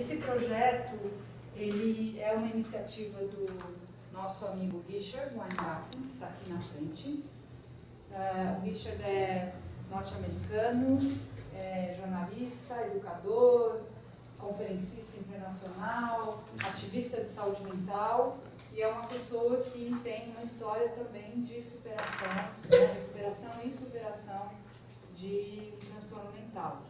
Esse projeto, ele é uma iniciativa do nosso amigo Richard Weingarten, que está aqui na frente. O Richard é norte-americano, é jornalista, educador, conferencista internacional, ativista de saúde mental, e é uma pessoa que tem uma história também de superação, recuperação e superação de transtorno mental.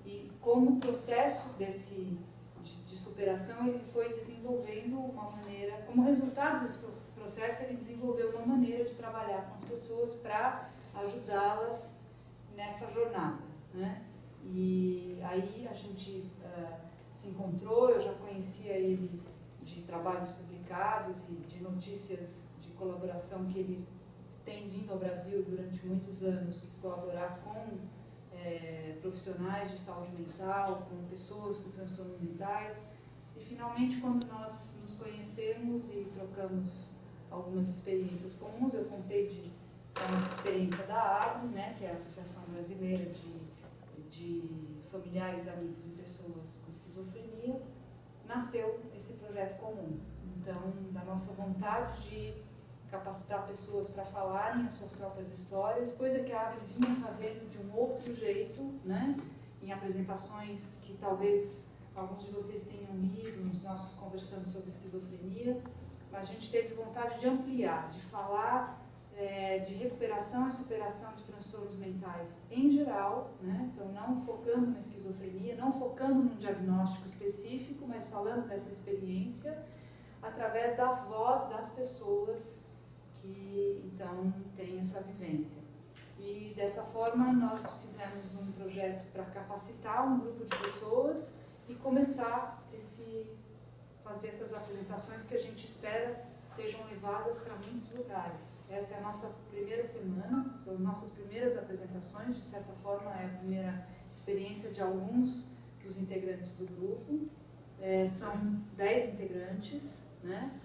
E como processo de superação, ele foi desenvolvendo uma maneira, como resultado desse processo, ele desenvolveu uma maneira de trabalhar com as pessoas para ajudá-las nessa jornada, né? E aí a gente se encontrou, eu já conhecia ele de trabalhos publicados e de notícias de colaboração que ele tem vindo ao Brasil durante muitos anos, colaborar com profissionais de saúde mental, com pessoas com transtornos mentais. E finalmente, quando nós nos conhecemos e trocamos algumas experiências comuns, eu contei da nossa experiência da ABRO, né, que é a Associação Brasileira de Familiares, Amigos e Pessoas com Esquizofrenia, nasceu esse projeto comum. Então, da nossa vontade de capacitar pessoas para falarem as suas próprias histórias, coisa que a ABRO vinha fazendo de um outro jeito, né, em apresentações que talvez alguns de vocês tenham lido nos nossos conversando sobre esquizofrenia, mas a gente teve vontade de ampliar, de falar de recuperação e superação de transtornos mentais em geral, né? Então não focando na esquizofrenia, não focando num diagnóstico específico, mas falando dessa experiência através da voz das pessoas que então têm essa vivência. E dessa forma nós fizemos um projeto para capacitar um grupo de pessoas e começar fazer essas apresentações que a gente espera sejam levadas para muitos lugares. Essa é a nossa primeira semana, são as nossas primeiras apresentações, de certa forma é a primeira experiência de alguns dos integrantes do grupo. São 10 integrantes, né?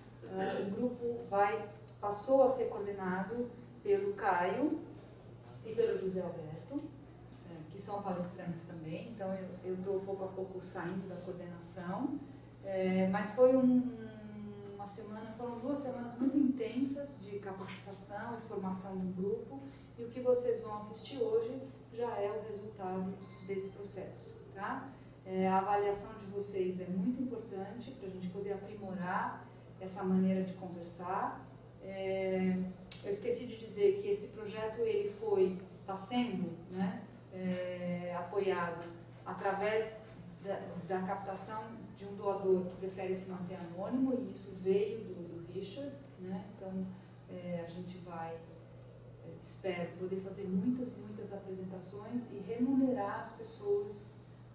O grupo passou a ser coordenado pelo Caio e pelo José Alberto, que são palestrantes também, então eu estou pouco a pouco saindo da coordenação, mas foi foram 2 semanas muito intensas de capacitação e formação do grupo, e o que vocês vão assistir hoje já é o resultado desse processo, tá? A avaliação de vocês é muito importante para a gente poder aprimorar essa maneira de conversar. Eu esqueci de dizer que esse projeto está sendo, né, apoiado através da captação de um doador que prefere se manter anônimo, e isso veio do Richard, né? Então a gente espero poder fazer muitas apresentações e remunerar as pessoas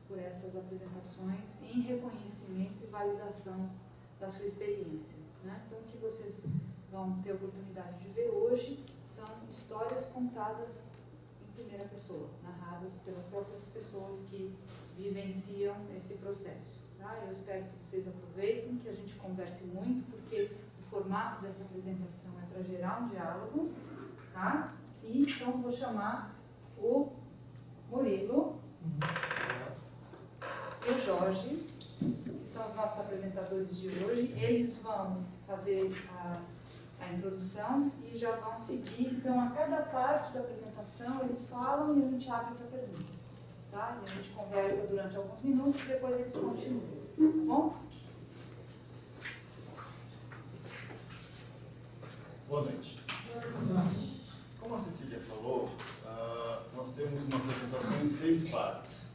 por essas apresentações em reconhecimento e validação da sua experiência, né? Então o que vocês vão ter a oportunidade de ver hoje são histórias contadas em primeira pessoa, narradas pelas próprias pessoas que vivenciam esse processo, tá? Eu espero que vocês aproveitem, que a gente converse muito, porque o formato dessa apresentação é para gerar um diálogo, tá? E então vou chamar o Murilo e o Jorge, que são os nossos apresentadores de hoje. Eles vão fazer a introdução e já vão seguir. Então, a cada parte da apresentação, eles falam e a gente abre para perguntas, tá? E a gente conversa durante alguns minutos e depois eles continuam, tá bom? Boa noite. Como a Cecília falou, nós temos uma apresentação em 6 partes.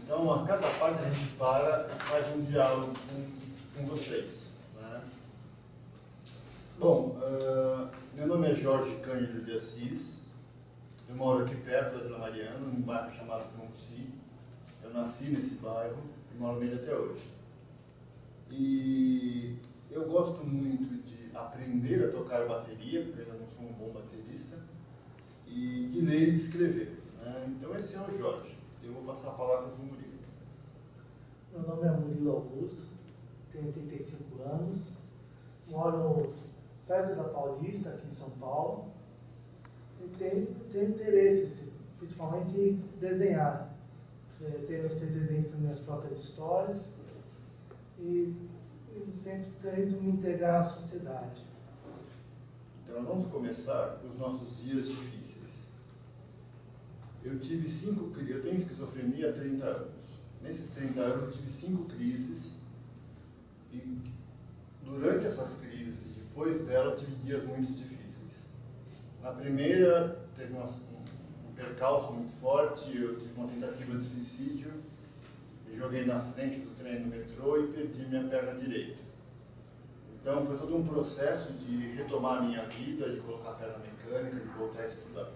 Então, a cada parte a gente para e faz um diálogo com vocês, né? Bom, meu nome é Jorge Cândido de Assis. Eu moro aqui perto da Vila Mariana, num bairro chamado Conci. Eu nasci nesse bairro e moro nele até hoje. E eu gosto muito de aprender a tocar bateria, porque eu ainda não sou um bom baterista, e de ler e de escrever, né? Então esse é o Jorge. Eu vou passar a palavra para o Murilo. Meu nome é Murilo Augusto, tenho 35 anos, moro perto da Paulista, aqui em São Paulo, e tenho interesse, principalmente em desenhar. Tenho esse desenho das minhas próprias histórias e sempre tentando me integrar à sociedade. Então, vamos começar os nossos dias difíceis. Eu tenho esquizofrenia há 30 anos. Nesses 30 anos, eu tive 5 crises, e durante essas crises, depois dela, eu tive dias muito difíceis. Na primeira, teve um percalço muito forte, eu tive uma tentativa de suicídio, me joguei na frente do trem do metrô e perdi minha perna direita. Então foi todo um processo de retomar a minha vida, de colocar a perna mecânica, de voltar a estudar.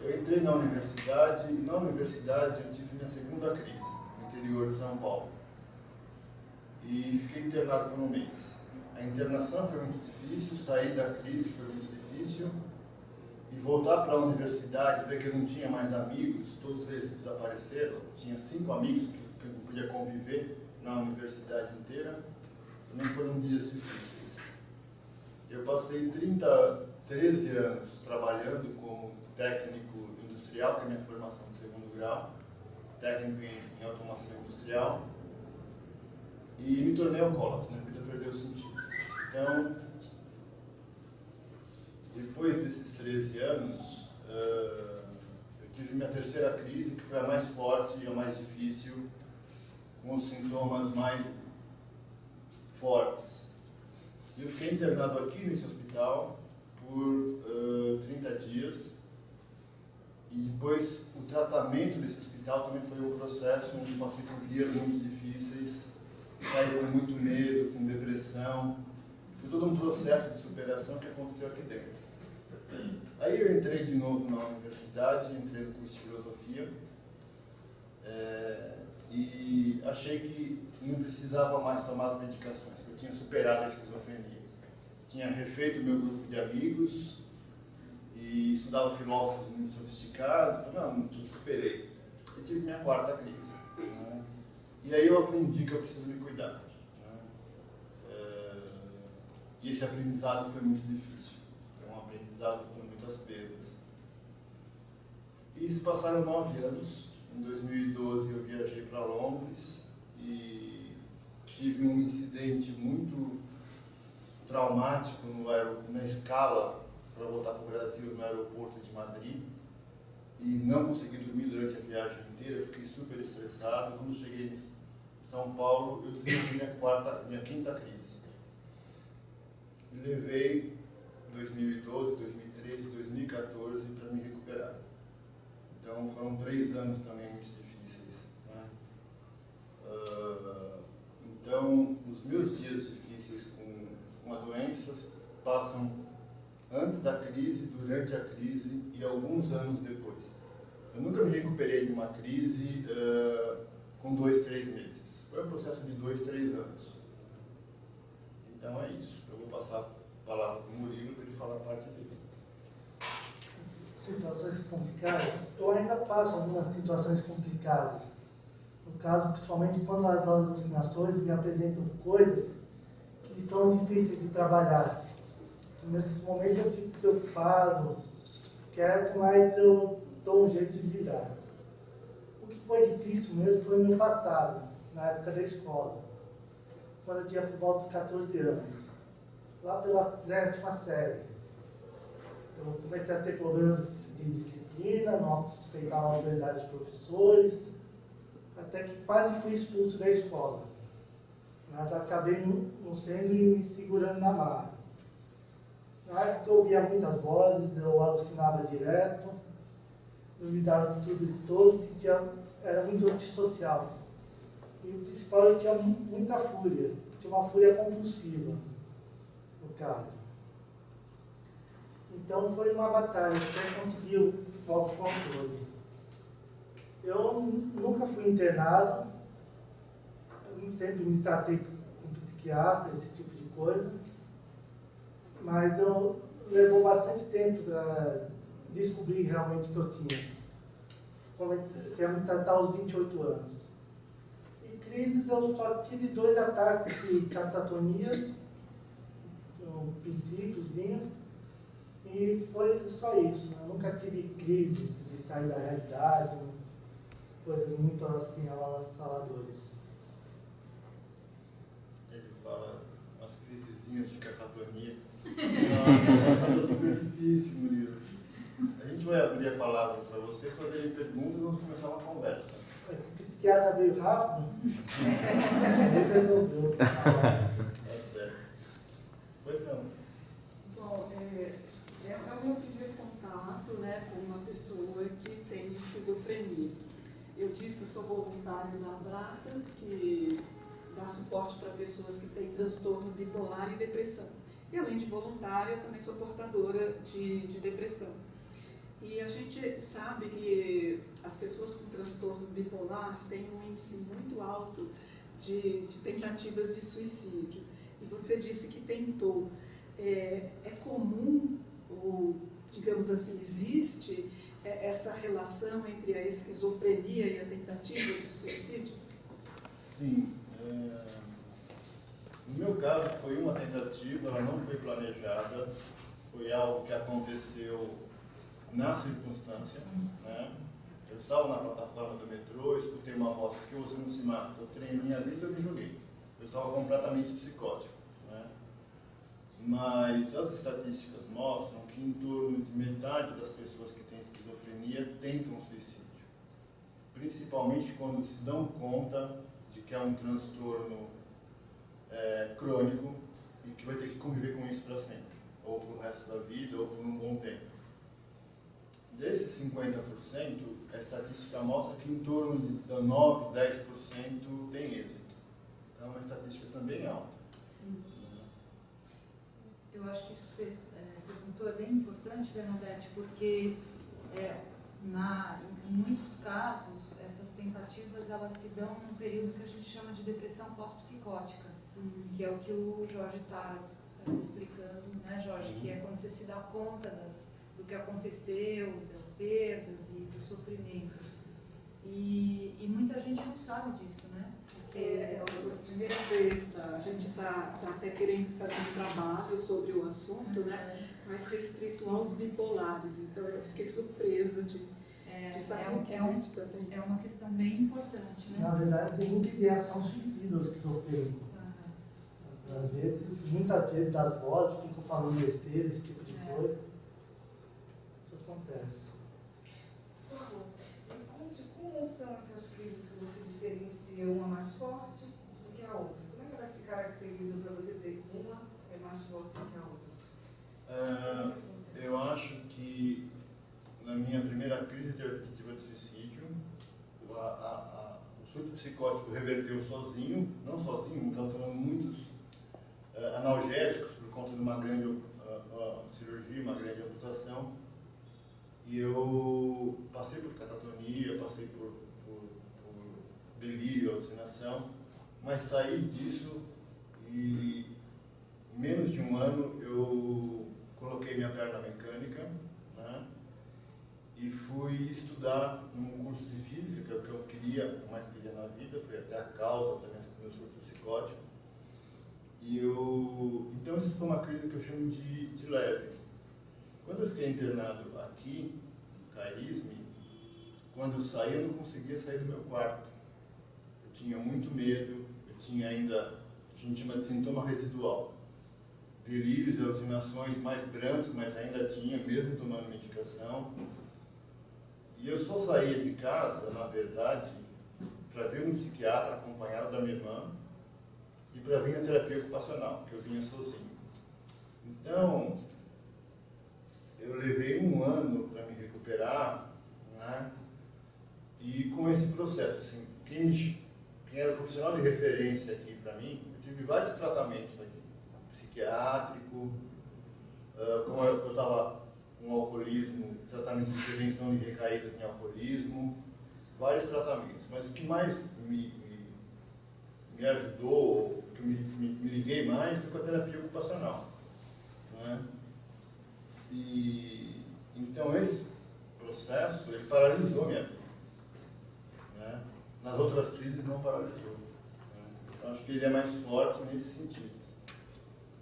Eu entrei na universidade, e na universidade eu tive minha segunda crise, no interior de São Paulo. E fiquei internado por um mês. A internação foi muito difícil, sair da crise foi muito difícil. E voltar para a universidade, ver que eu não tinha mais amigos, todos eles desapareceram. Tinha 5 amigos que eu não podia conviver na universidade inteira. Também foram dias difíceis. Eu passei 13 anos trabalhando como técnico industrial, que é a minha formação de segundo grau, técnico em automação industrial, e me tornei alcoólatra, minha vida perdeu o sentido. Então, depois desses 13 anos, eu tive minha terceira crise, que foi a mais forte e a mais difícil, com os sintomas mais fortes. Eu fiquei internado aqui nesse hospital por 30 dias, e depois o tratamento desse hospital também foi um processo onde passei por dias muito difíceis, saí com muito medo, com depressão. Foi todo um processo de superação que aconteceu aqui dentro. Aí eu entrei de novo na universidade, entrei no curso de filosofia, e achei que não precisava mais tomar as medicações, que eu tinha superado a esquizofrenia. Tinha refeito meu grupo de amigos e estudava filósofos muito sofisticados. Falei, não superei. E tive minha quarta crise. Né? E aí eu aprendi que eu preciso me cuidar. Né? E esse aprendizado foi muito difícil. Foi um aprendizado com muitas perdas. E se passaram 9 anos. Em 2012 eu viajei para Londres e tive um incidente muito traumático na escala para voltar para o Brasil, no aeroporto de Madrid, e não consegui dormir durante a viagem inteira. Eu fiquei super estressado. Quando cheguei em São Paulo, eu desenvolvi minha quinta crise. E levei 2012, 2013, 2014 para me recuperar. Então foram 3 anos também muito difíceis. Né? Então, os meus dias difíceis com a doença passam antes da crise, durante a crise e alguns anos depois. Eu nunca me recuperei de uma crise com 2, 3 meses. Foi um processo de 2, 3 anos. Então é isso. Eu vou passar a palavra para o Murilo para ele falar a parte dele. Situações complicadas, eu ainda passo algumas situações complicadas. No caso, principalmente quando as alucinações me apresentam coisas que são difíceis de trabalhar. Nesses momentos eu fico preocupado, quieto, mas eu dou um jeito de lidar. O que foi difícil mesmo foi no meu passado, na época da escola, quando eu tinha por volta de 14 anos, lá pela 7ª série. Eu comecei a ter problemas de disciplina, não aceitava a autoridade dos professores, até que quase fui expulso da escola. Mas acabei não sendo e me segurando na marra. Na época eu ouvia muitas vozes, eu alucinava direto, eu lidava de tudo e de todos, era muito antissocial. E o principal, eu tinha muita fúria, tinha uma fúria compulsiva, no caso. Então foi uma batalha, até conseguir o autocontrole. Eu nunca fui internado, eu sempre me tratei com psiquiatra, esse tipo de coisa, mas levou bastante tempo para descobrir realmente o que eu tinha. Comecei a me tratar aos 28 anos. E crises, eu só tive 2 ataques de catatonia, um princípiozinho, e foi só isso. Eu nunca tive crises de sair da realidade, coisas muito assim avassaladoras. Nossa, super difícil, Murilo. A gente vai abrir a palavra para vocês fazerem perguntas e vamos começar uma conversa. O psiquiatra veio rápido, ele resolveu. Tá certo. Pois não. Bom, é o meu primeiro contato, né, com uma pessoa que tem esquizofrenia. Eu disse, eu sou voluntária da Abrata, que dá suporte para pessoas que têm transtorno bipolar e depressão. E além de voluntária, eu também sou portadora de depressão. E a gente sabe que as pessoas com transtorno bipolar têm um índice muito alto de tentativas de suicídio. E você disse que tentou. É comum, ou digamos assim, existe essa relação entre a esquizofrenia e a tentativa de suicídio? Sim. No meu caso, foi uma tentativa, ela não foi planejada, foi algo que aconteceu na circunstância, né? Eu estava na plataforma do metrô, escutei uma voz, por que você não se mata? Eu treinei minha vida e eu me joguei. Eu estava completamente psicótico, né? Mas as estatísticas mostram que em torno de metade das pessoas que têm esquizofrenia tentam suicídio. Principalmente quando se dão conta de que é um transtorno crônico e que vai ter que conviver com isso para sempre, ou para o resto da vida, ou por um bom tempo. Desses 50%, a estatística mostra que em torno de 9, 10% tem êxito. Então é uma estatística também alta. Sim. Eu acho que isso que você perguntou é bem importante, Bernadette, porque em muitos casos, essas tentativas elas se dão num período que a gente chama de depressão pós-psicótica, que é o que o Jorge está explicando, né, Jorge? Que é quando você se dá conta do que aconteceu, das perdas e do sofrimento. E muita gente não sabe disso, né? Porque É a primeira vez, a gente está até querendo fazer um trabalho sobre o assunto, né? Mais restrito aos bipolares. Então eu fiquei surpresa de saber que existe também. É uma questão bem importante, né? Na verdade, tem muita ideação suicida os esquizofrênicos. Às vezes, muitas vezes das vozes ficam falando besteira, esse tipo de coisa. Isso acontece. Por favor, conte como são essas crises que você diferencia uma mais forte do que a outra. Como é que elas se caracterizam para você dizer que uma é mais forte do que a outra? Eu acho que na minha primeira crise de tentativa de suicídio, o surto psicótico reverteu sozinho, não sozinho, estava tomando muitos analgésicos por conta de uma grande cirurgia, uma grande amputação. E eu passei por catatonia, passei por delírio, alucinação, mas saí disso e em menos de um ano eu coloquei minha perna mecânica, né, e fui estudar num curso de física, que é o que eu queria, mais queria na vida, foi até a causa do meu surto psicótico. Então isso foi uma crise que eu chamo de leve. Quando eu fiquei internado aqui, no Carisme, quando eu saí, eu não conseguia sair do meu quarto. Eu tinha muito medo, eu tinha ainda, a gente chama de sintoma residual. Delírios e alucinações mais brancos, mas ainda tinha, mesmo tomando medicação. E eu só saía de casa, na verdade, para ver um psiquiatra acompanhado da minha irmã e para vir na terapia ocupacional, que eu vinha sozinho. Então, eu levei um ano para me recuperar, né? E com esse processo, assim, quem era o profissional de referência aqui para mim, eu tive vários tratamentos aqui, psiquiátrico, como eu estava com alcoolismo, tratamento de prevenção de recaídas em alcoolismo, vários tratamentos. Mas o que mais me ajudou, o que me liguei mais, foi com a terapia ocupacional, né? E então esse processo, ele paralisou minha vida, né? Nas outras crises não paralisou, né? Então acho que ele é mais forte nesse sentido,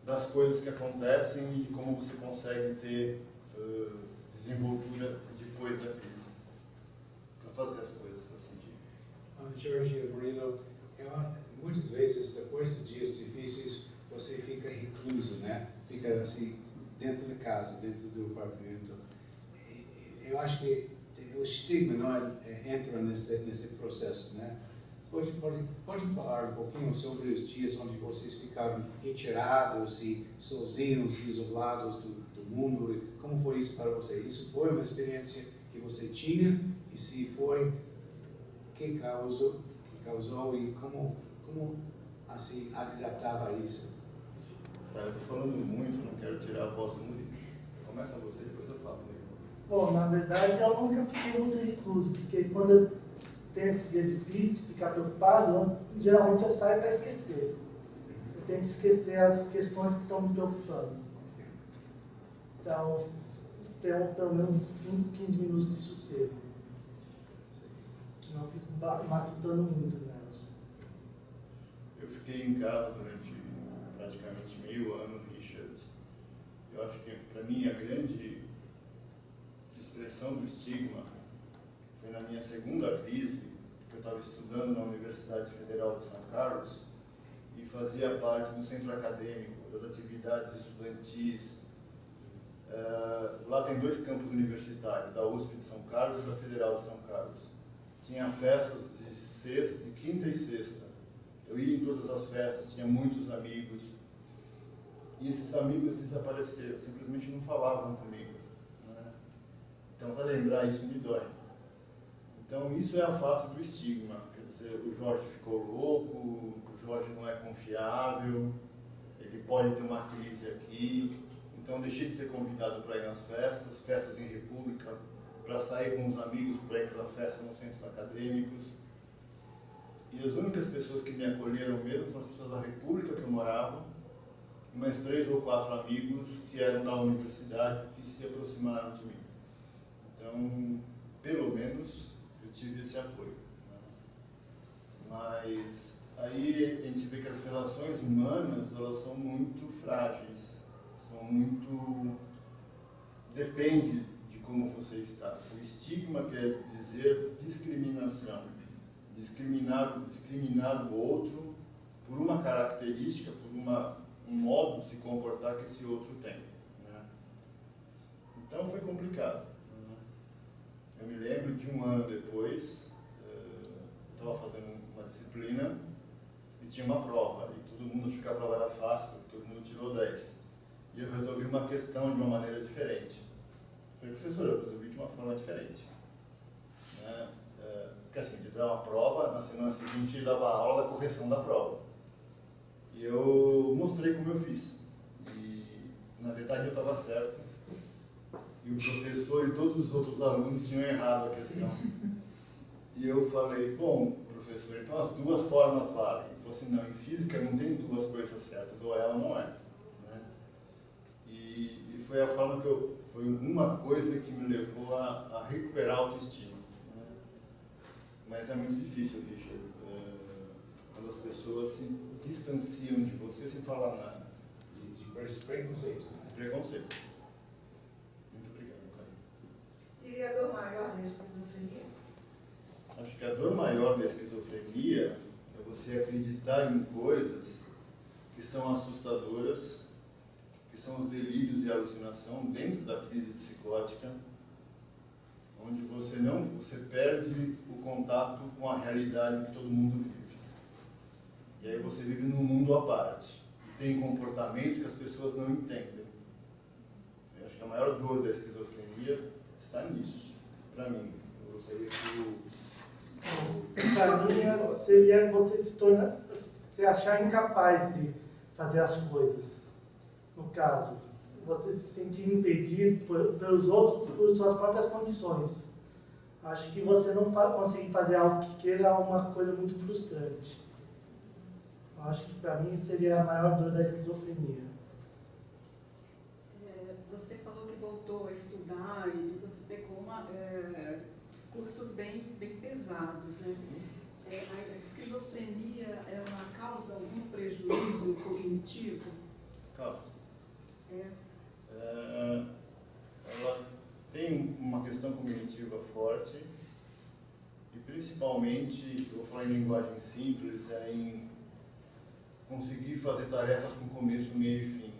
das coisas que acontecem e de como você consegue ter desenvoltura depois da crise, para fazer as coisas faz sentido. Jorge Murilo, muitas vezes depois de dias difíceis você fica recluso, né? Fica assim dentro de casa, dentro do apartamento. Eu acho que o estigma não entra nesse processo, né? Pode falar um pouquinho sobre os dias onde vocês ficaram retirados e sozinhos, isolados do mundo? Como foi isso para você? Isso foi uma experiência que você tinha? E se foi, que causou e como assim adaptava isso? Tá, eu estou falando muito, não quero tirar a voz do mundo. Começa você, depois eu falo. Bom, na verdade eu nunca fiquei muito recluso, porque quando eu tenho esse dia difícil, ficar preocupado, geralmente eu saio para esquecer. Eu tento esquecer as questões que estão me preocupando. Então, tenho pelo menos 5, 15 minutos de sossego. Senão eu fico matutando muito nelas. Eu fiquei em casa durante praticamente meio ano, Richard. Eu acho que, para mim, a grande expressão do estigma foi na minha segunda crise, que eu estava estudando na Universidade Federal de São Carlos e fazia parte do centro acadêmico, das atividades estudantis. Lá tem 2 campos universitários, da USP de São Carlos e da Federal de São Carlos. Tinha festas de quinta e sexta. Eu ia em todas as festas, tinha muitos amigos. E esses amigos desapareceram, simplesmente não falavam comigo. Né? Então, para lembrar isso me dói. Então, isso é a face do estigma. Quer dizer, o Jorge ficou louco, o Jorge não é confiável, ele pode ter uma crise aqui. Então, deixei de ser convidado para ir nas festas em república, para sair com os amigos, para ir para festa nos centros acadêmicos. E as únicas pessoas que me acolheram mesmo foram as pessoas da república que eu morava, e mais 3 ou 4 amigos que eram da universidade que se aproximaram de mim. Então, pelo menos, eu tive esse apoio. Né? Mas aí a gente vê que as relações humanas, elas são muito frágeis, são muito... depende de como você está. O estigma quer dizer discriminação. Discriminar o outro por uma característica, por um modo de se comportar que esse outro tem. Né? Então foi complicado. Né? Eu me lembro de um ano depois, estava fazendo uma disciplina e tinha uma prova, e todo mundo achou que a prova era fácil, todo mundo tirou 10. E eu resolvi uma questão de uma maneira diferente. Falei, professor, eu resolvi de uma forma diferente. Né? Porque assim, de dar uma prova, na semana seguinte ele dava aula da correção da prova. E eu mostrei como eu fiz. E, na verdade, eu estava certo. E o professor e todos os outros alunos tinham errado a questão. E eu falei, bom, professor, então as 2 formas valem. Ele falou assim, não, em física não tem 2 coisas certas, ou é ou não é. Né? E foi a forma que foi uma coisa que me levou a recuperar a autoestima. Né? Mas é muito difícil, Richard, quando as pessoas se distanciam de você sem falar nada. De preconceito. Preconceito. Muito obrigado, cara. Seria a dor maior da esquizofrenia? Acho que a dor maior da esquizofrenia é você acreditar em coisas que são assustadoras, que são os delírios e alucinação dentro da crise psicótica, onde você perde o contato com a realidade que todo mundo vive. E aí você vive num mundo à parte. E tem comportamentos que as pessoas não entendem. Eu acho que a maior dor da esquizofrenia está nisso, para mim. Eu gostaria que Para mim, seria você se achar incapaz de fazer as coisas. No caso, você se sentir impedido pelos outros por suas próprias condições. Acho que você não conseguir fazer algo que queira é uma coisa muito frustrante. Acho que para mim seria a maior dor da esquizofrenia. Você falou que voltou a estudar e você pegou cursos bem pesados, né? A esquizofrenia, ela causa algum prejuízo cognitivo? Causa. Ela tem uma questão cognitiva forte e principalmente, eu vou falar em linguagem simples, em conseguir fazer tarefas com começo, meio e fim.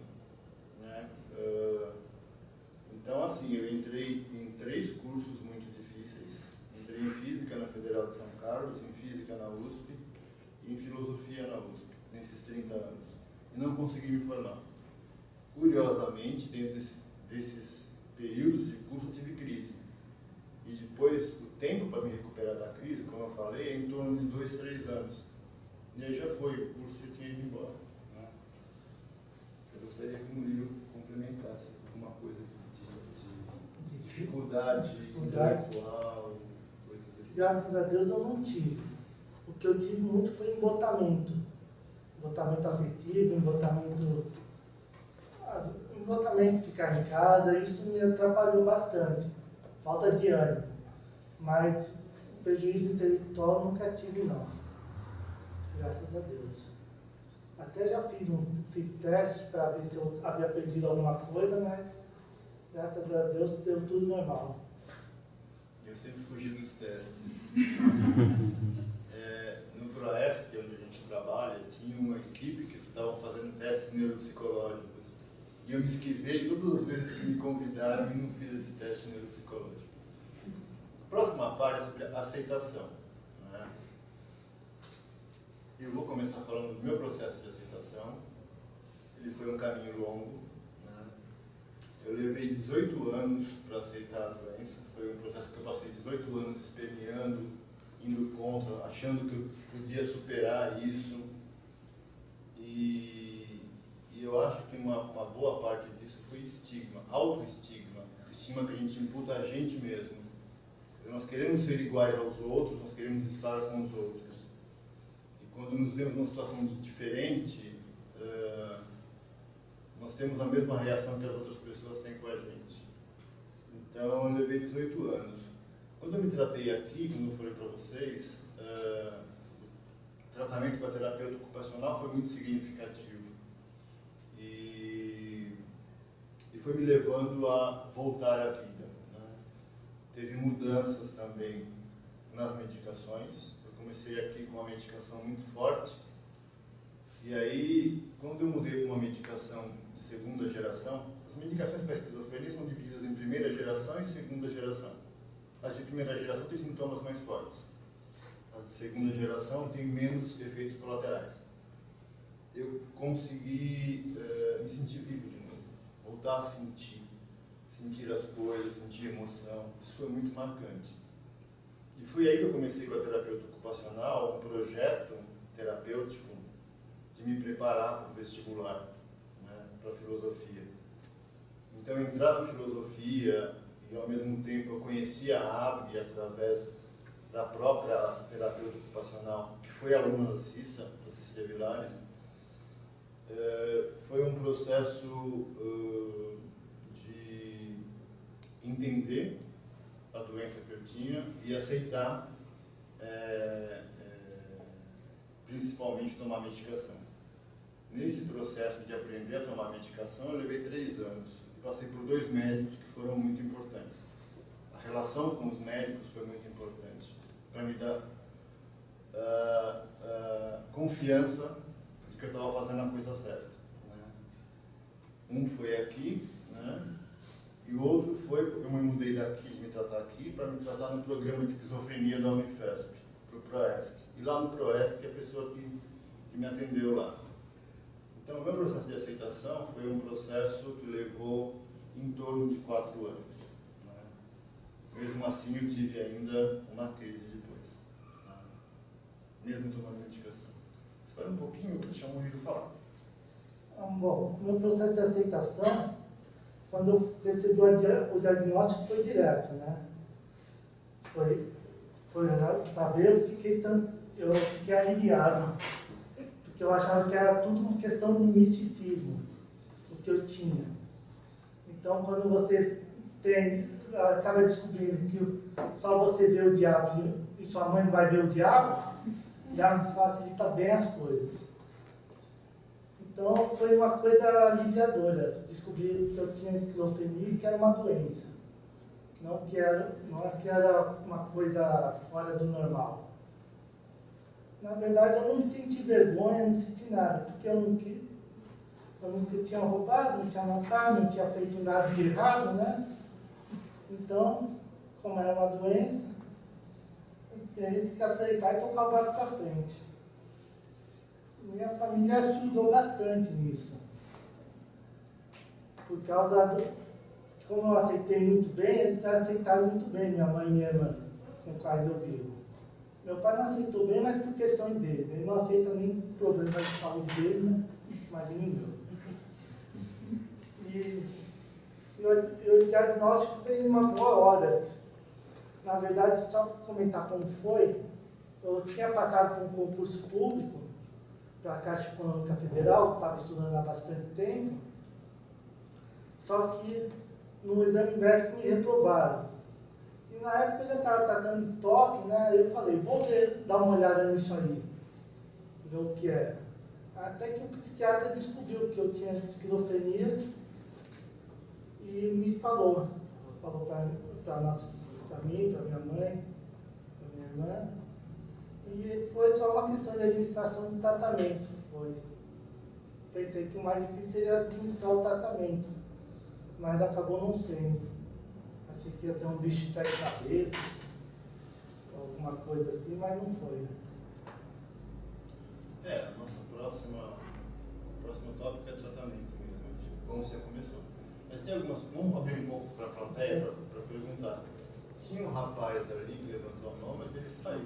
Né? e não consegui me formar. Curiosamente, dentro desses períodos de curso, eu tive crise. E depois, o tempo para me recuperar da crise, como eu falei, é em torno de 2, 3 anos. E aí já foi, o curso já tinha ido embora. Né? Eu gostaria que o Murilo complementasse alguma coisa de dificuldade intelectual, coisas assim. Graças a Deus eu não tive. O que eu tive muito foi embotamento. Embotamento afetivo, embotamento de ficar em casa, isso me atrapalhou bastante. Falta de ânimo. Mas prejuízo intelectual nunca tive, não. Graças a Deus. Até já fiz testes para ver se eu havia perdido alguma coisa, mas graças a Deus deu tudo normal. Eu sempre fugi dos testes. No ProESC, onde a gente trabalha, tinha uma equipe que estava fazendo testes neuropsicológicos. E eu me esquivei todas as vezes que me convidaram e não fiz esse teste neuropsicológico. A próxima parte é sobre aceitação. Né? Eu vou começar falando do meu processo de aceitação. Ele foi um caminho longo. Né? Eu levei 18 anos para aceitar a doença. Foi um processo que eu passei 18 anos esperneando, indo contra, achando que eu podia superar isso. E eu acho que uma boa parte disso foi estigma, autoestigma, estigma que a gente imputa a gente mesmo. Nós queremos ser iguais aos outros, nós queremos estar com os outros. E quando nos vemos numa situação diferente, nós temos a mesma reação que as outras pessoas têm com a gente. Então, eu levei 18 anos. Quando eu me tratei aqui, como eu falei para vocês, o tratamento com a terapeuta ocupacional foi muito significativo. E foi me levando a voltar à vida. Né? Teve mudanças também nas medicações. Eu comecei aqui com uma medicação muito forte. E aí, quando eu mudei para uma medicação de segunda geração, as medicações para esquizofrenia são divididas em primeira geração e segunda geração. As de primeira geração têm sintomas mais fortes. As de segunda geração têm menos efeitos colaterais. Eu consegui me sentir vivo de novo, voltar a sentir as coisas, sentir emoção. Isso foi muito marcante. E foi aí que eu comecei com a terapeuta ocupacional, um projeto terapêutico de me preparar para o vestibular, né, para a filosofia. Então, entrar na filosofia e, ao mesmo tempo, eu conhecia a ABG através da própria terapeuta ocupacional, que foi aluna da Cissa, da Cecília Vilares. Foi um processo de entender a doença que eu tinha e aceitar, principalmente, tomar medicação. Nesse processo de aprender a tomar medicação, eu levei 3 anos e passei por 2 médicos que foram muito importantes. A relação com os médicos foi muito importante para me dar confiança de que eu estava fazendo a coisa certa. Né? Um foi aqui, né? E o outro foi, eu me mudei daqui, de me tratar aqui, para me tratar no programa de esquizofrenia da Unifesp, para o ProESC. E lá no ProESC, a pessoa que me atendeu lá. Então, o meu processo de aceitação foi um processo que levou em torno de 4 anos. Né? Mesmo assim, eu tive ainda uma crise depois, né? Mesmo tomando medicação. Espera um pouquinho, que eu deixar o Murilo falar. Bom, o meu processo de aceitação, quando eu recebi o diagnóstico, foi direto, né? Foi saber, eu fiquei aliviado, porque eu achava que era tudo uma questão de misticismo, o que eu tinha. Então, quando você acaba descobrindo que só você vê o diabo e sua mãe vai ver o diabo, já facilita bem as coisas. Então, foi uma coisa aliviadora, descobrir que eu tinha esquizofrenia e que era uma doença. Não que era uma coisa fora do normal. Na verdade, eu não senti vergonha, não senti nada, porque eu nunca tinha roubado, não tinha matado, não tinha feito nada de errado, né? Então, como era uma doença, a gente tem que aceitar e tocar o barco para frente. Não ia família ajudou bastante nisso. Por causa do... Como eu aceitei muito bem, eles aceitaram muito bem, minha mãe e minha irmã, com quais eu vivo. Meu pai não aceitou bem, mas por questão dele. Ele não aceita nem problema de saúde dele, né? Imagina o meu. E o diagnóstico veio numa boa hora. Na verdade, só para comentar como foi, eu tinha passado por um concurso público para a Caixa Econômica Federal, estava estudando há bastante tempo, só que no exame médico me reprovaram. E na época eu já estava tratando de toque, né? Eu falei, vou dar uma olhada nisso aí, ver o que é. Até que o psiquiatra descobriu que eu tinha esquizofrenia e me falou para mim, para minha mãe, para minha irmã. E foi só uma questão de administração do tratamento. Pensei que o mais difícil seria administrar o tratamento, mas acabou não sendo. Achei que ia ser um bicho de sete cabeças, alguma coisa assim, mas não foi. A nossa próximo tópico é tratamento mesmo, como você começou. Mas tem algumas, vamos abrir um pouco para a plateia para perguntar. Tinha um rapaz ali que levantou a mão, mas ele saiu.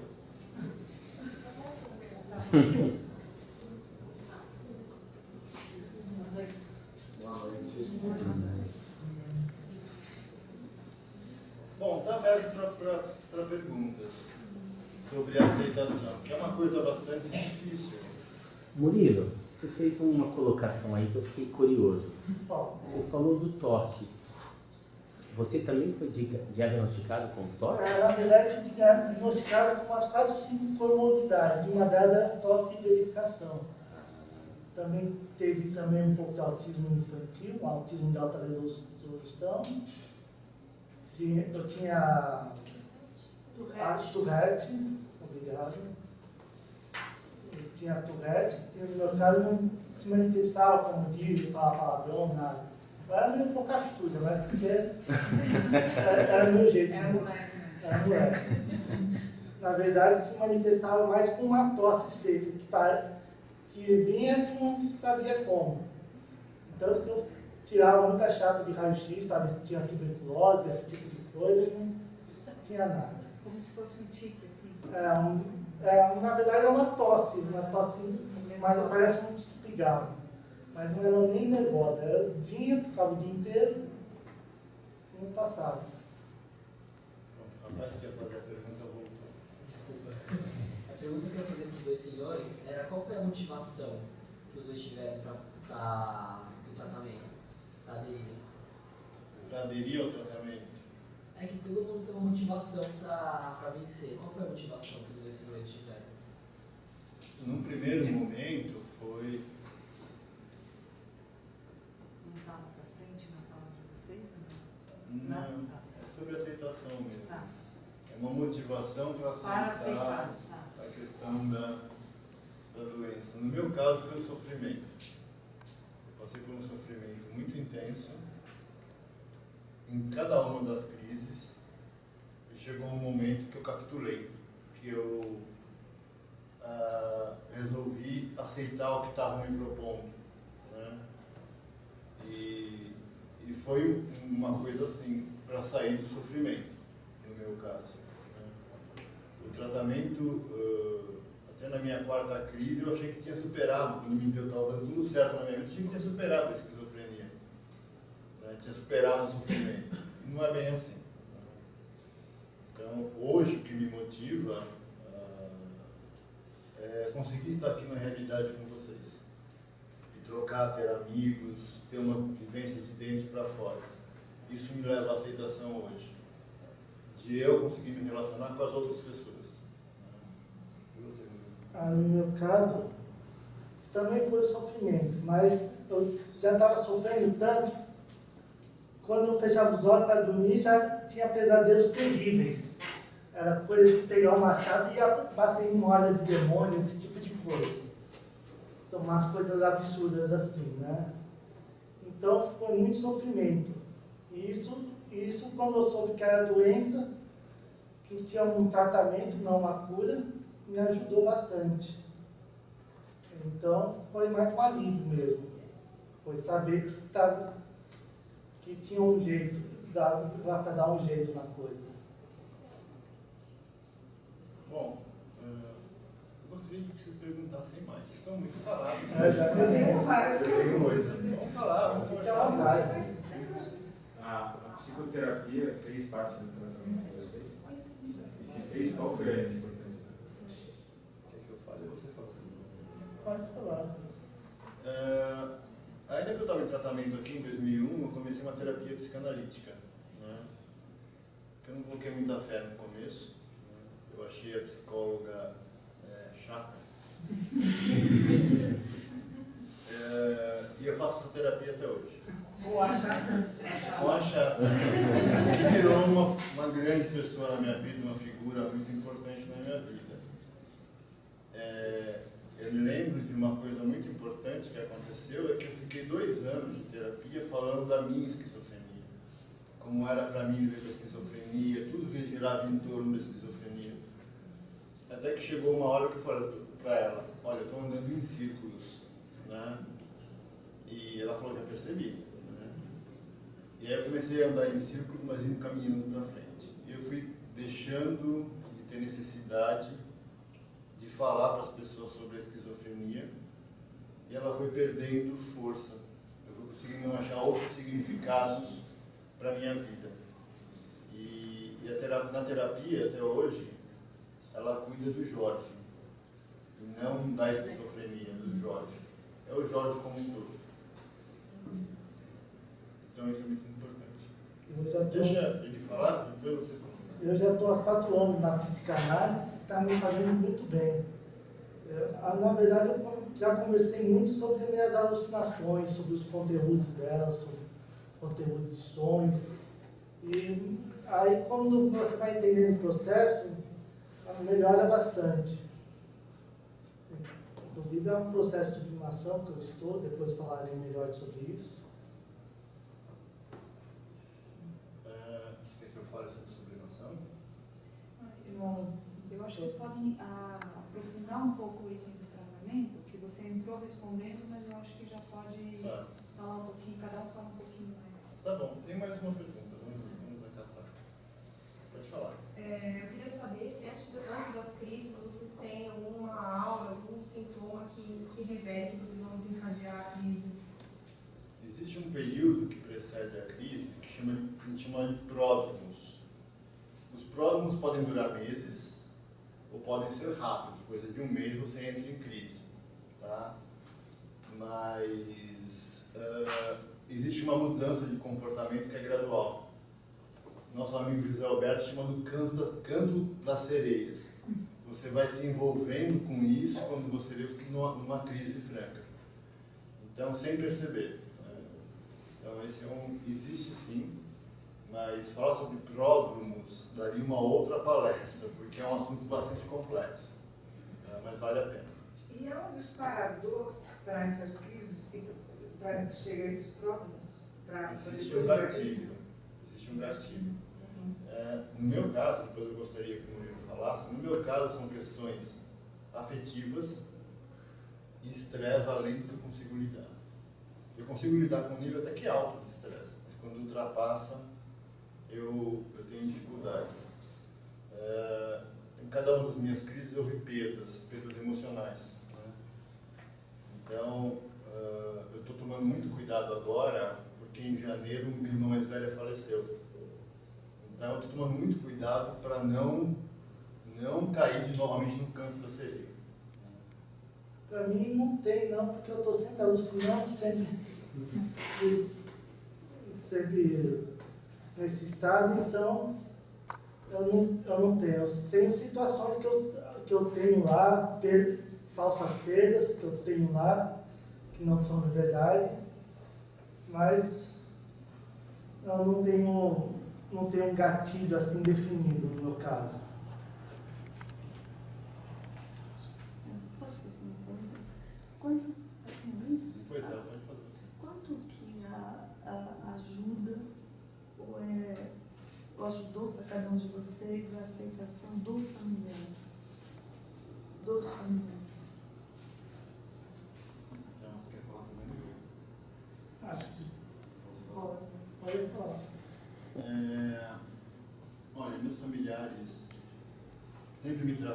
Bom, está aberto para perguntas sobre a aceitação, que é uma coisa bastante difícil. Murilo, você fez uma colocação aí que eu fiquei curioso. Você falou do toque. Você também foi diagnosticado com toque? Na verdade, fui diagnosticado com umas 4 ou 5 comorbidades. Uma delas era toque de verificação. Também teve um pouco de autismo infantil, um autismo de alta resolução. Eu tinha Tourette, obrigado. Eu tinha Tourette, que no meu caso não se manifestava como diz, falava palavrão, nada. Era meio pouca suja, né? Porque era meu jeito. Era moleque, né? Era moleque. Na verdade, se manifestava mais com uma tosse seca, que vinha que não sabia como. Tanto que eu tirava muita chapa de raio-x para ver se tinha tuberculose, esse tipo de coisa, e não tinha nada. Como se fosse um tique, assim. Na verdade, é uma tosse, mas parece muito espigado. Mas não era nem nervosa, era vinha, ficava o dia inteiro e não passava. O rapaz que ia fazer a pergunta voltou. Desculpa. A pergunta que eu ia fazer para os dois senhores era qual foi a motivação que os dois tiveram para o tratamento, para aderir? Para aderir ao tratamento? É que todo mundo tem uma motivação para vencer. Qual foi a motivação que os dois senhores tiveram? Num primeiro momento foi... Não estava para frente na fala de vocês? Não, é sobre aceitação mesmo. Tá. É uma motivação para Para aceitar aceitar. Tá. a questão da doença. No meu caso foi o sofrimento. Eu passei por um sofrimento muito intenso em cada uma das crises e chegou um momento que eu capitulei, que eu resolvi aceitar o que estavam me propondo, né? E foi uma coisa assim, para sair do sofrimento, no meu caso, né? O tratamento, até na minha 4ª crise, eu achei que tinha superado, quando eu estava dando tudo certo na minha vida, eu tinha que ter superado a esquizofrenia, né? Tinha superado o sofrimento. E não é bem assim. Então, hoje, o que me motiva é conseguir estar aqui na realidade com vocês. E trocar, ter amigos, ter uma vivência de dentro para fora. Isso me leva à aceitação hoje. De eu conseguir me relacionar com as outras pessoas. E você? No meu caso, também foi sofrimento, mas eu já estava sofrendo tanto, quando eu fechava os olhos para dormir, já tinha pesadelos terríveis. Era coisa de pegar uma chave e ia bater em olha de demônio, esse tipo de coisa. São umas coisas absurdas assim, né? Então foi muito sofrimento. E isso quando eu soube que era doença, que tinha um tratamento, não uma cura, me ajudou bastante. Então, foi mais um alívio mesmo. Foi saber que tinha um jeito, dá para dar um jeito na coisa. Bom, eu gostaria que vocês perguntassem mais. Vocês estão muito parados. Eu tenho várias coisas. Vamos falar, vamos Fique à conversar. vontade. A psicoterapia fez parte do tratamento de vocês? E se fez, qual foi a importância? Quer que eu fale ou você fala? Pode falar. Ainda que eu estava em tratamento aqui em 2001, eu comecei uma terapia psicanalítica. Né? Eu não coloquei muita fé no começo. Né? Eu achei a psicóloga chata. E eu faço essa terapia até hoje. Ou a chata. Com a chata. Ele virou uma grande pessoa na minha vida, uma figura muito importante na minha vida. Eu me lembro de uma coisa muito importante que aconteceu, é que eu fiquei 2 anos de terapia falando da minha esquizofrenia. Como era para mim viver com a esquizofrenia, tudo que girava em torno da esquizofrenia. Até que chegou uma hora que eu falei para ela, olha, eu estou andando em círculos, né? E ela falou, já percebi. Né? E aí eu comecei a andar em círculos, mas indo caminhando para frente. E eu fui deixando de ter necessidade de falar para as pessoas sobre a esquizofrenia, e ela foi perdendo força. Eu fui conseguindo achar outros significados para a minha vida. E na terapia, até hoje, ela cuida do Jorge, e não da esquizofrenia, do Jorge. É o Jorge como um todo. Então isso é muito importante. Deixa ele falar, depois você fala. Eu já estou há 4 anos na psicanálise, está me fazendo muito bem. Na verdade, eu já conversei muito sobre minhas alucinações, sobre os conteúdos delas, sobre o conteúdo de sonhos. E aí, quando você vai entendendo o processo, melhora bastante. Inclusive, é um processo de sublimação que eu estou, depois falarei melhor sobre isso. Você quer que eu fale sobre sublimação? Eu acho que vocês podem aprofundar um pouco o item do tratamento, que você entrou respondendo, mas eu acho que já pode falar um pouquinho, cada um fala um pouquinho mais. Tá bom, tem mais uma pergunta, vamos acatar. Pode falar. Eu queria saber se antes das crises vocês têm alguma aura, algum sintoma que revele que vocês vão desencadear a crise. Existe um período que precede a crise que a gente chama de pródromos. Os pródromos podem durar meses ou podem ser rápidos, coisa de 1 mês você entra em crise. Tá? Mas existe uma mudança de comportamento que é gradual. Nosso amigo José Alberto chama do canto das sereias. Você vai se envolvendo com isso quando você vê que numa crise franca. Então, sem perceber. Então, existe sim, mas falar sobre pródromos daria uma outra palestra, porque é um assunto bastante complexo, mas vale a pena. E é um disparador para essas crises, para chegar a esses pródromos? Existe um gatilho. Existe um gatilho. No meu caso, depois eu gostaria que o Murilo falasse, no meu caso são questões afetivas e estresse além do que eu consigo lidar. Eu consigo lidar com um nível até que alto de estresse, mas quando ultrapassa, eu tenho dificuldades. Em cada uma das minhas crises houve perdas emocionais. Né? Então, eu estou tomando muito cuidado agora, porque em janeiro minha irmã mais velha faleceu. Então, eu estou tomando muito cuidado para não cair novamente no campo da sereia. Para mim não tem não, porque eu estou sempre alucinando, sempre nesse estado, então eu não tenho. Eu tenho situações que eu tenho lá, falsas perdas que eu tenho lá, que não são de verdade, mas eu não tenho um gatilho assim definido no meu caso. Posso fazer uma coisa? Quanto, assim, Pois é, pode fazer assim. quanto que ajuda ou ajudou para cada um de vocês a aceitação do familiar? Dos familiares?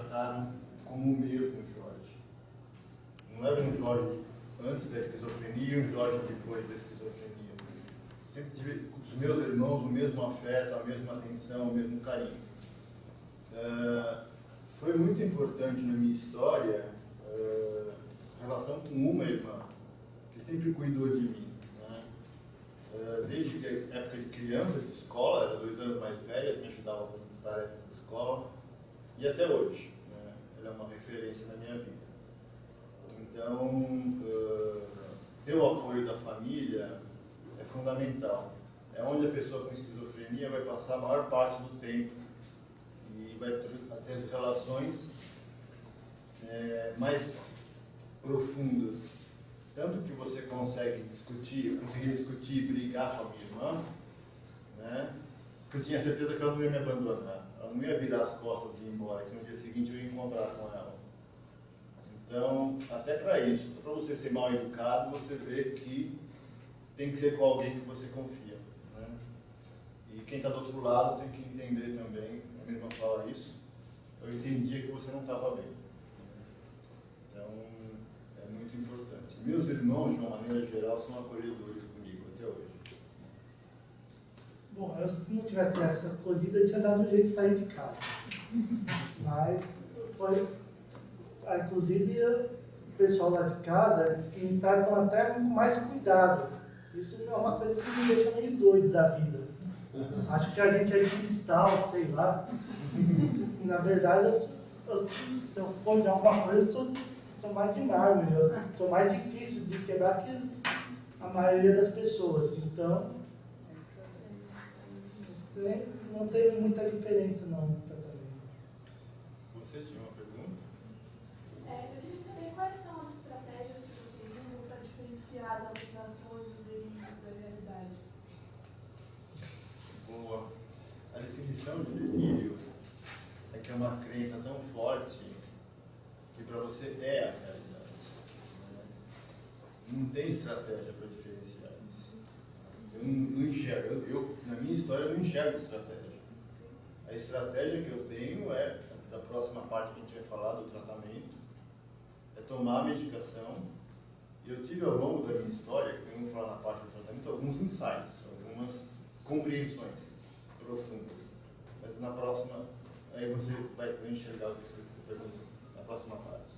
trataram como o mesmo Jorge. Não era um Jorge antes da esquizofrenia e um Jorge depois da esquizofrenia. Sempre tive com os meus irmãos o mesmo afeto, a mesma atenção, o mesmo carinho. Foi muito importante na minha história a relação com uma irmã, que sempre cuidou de mim. Né? Desde a época de criança, de escola, era 2 anos mais velha, me ajudava com as tarefas da escola, e até hoje. Né? Ela é uma referência na minha vida. Então, ter o apoio da família é fundamental. É onde a pessoa com esquizofrenia vai passar a maior parte do tempo e vai ter as relações mais profundas. Tanto que você conseguir discutir e brigar com a minha irmã, né? Porque eu tinha certeza que ela não ia me abandonar. Ela não ia virar as costas e ir embora, que no dia seguinte eu ia encontrar com ela. Então, até para isso, para você ser mal educado, você vê que tem que ser com alguém que você confia. Né? E quem está do outro lado tem que entender também. A minha irmã fala isso. Eu entendia que você não estava bem. Então, é muito importante. Meus irmãos, de uma maneira geral, são acolhedores comigo até hoje. Bom, eu, se não tivesse essa acolhida, eu tinha dado um jeito de sair de casa. Mas foi. Inclusive, o pessoal lá de casa diz que me tratam até com mais cuidado. Isso não é uma coisa que me deixa meio doido da vida. Acho que a gente é de cristal, sei lá. E, na verdade, se eu for de alguma coisa, eu sou mais de mármore. Eu sou mais difícil de quebrar que a maioria das pessoas. Então, não tem muita diferença não no tratamento. Você tinha uma pergunta? Eu queria saber quais são as estratégias que vocês usam para diferenciar as alucinações e os delírios da realidade. Boa. A definição de delírio é que é uma crença tão forte que para você é a realidade. Não tem estratégia para diferenciar isso. Eu não enxergo. Na minha história, eu não enxergo estratégia. A estratégia que eu tenho é, da próxima parte que a gente vai falar, do tratamento, é tomar a medicação. E eu tive ao longo da minha história, que vamos falar na parte do tratamento, alguns insights, algumas compreensões profundas. Mas na próxima, aí você vai enxergar o que você perguntou, na próxima parte.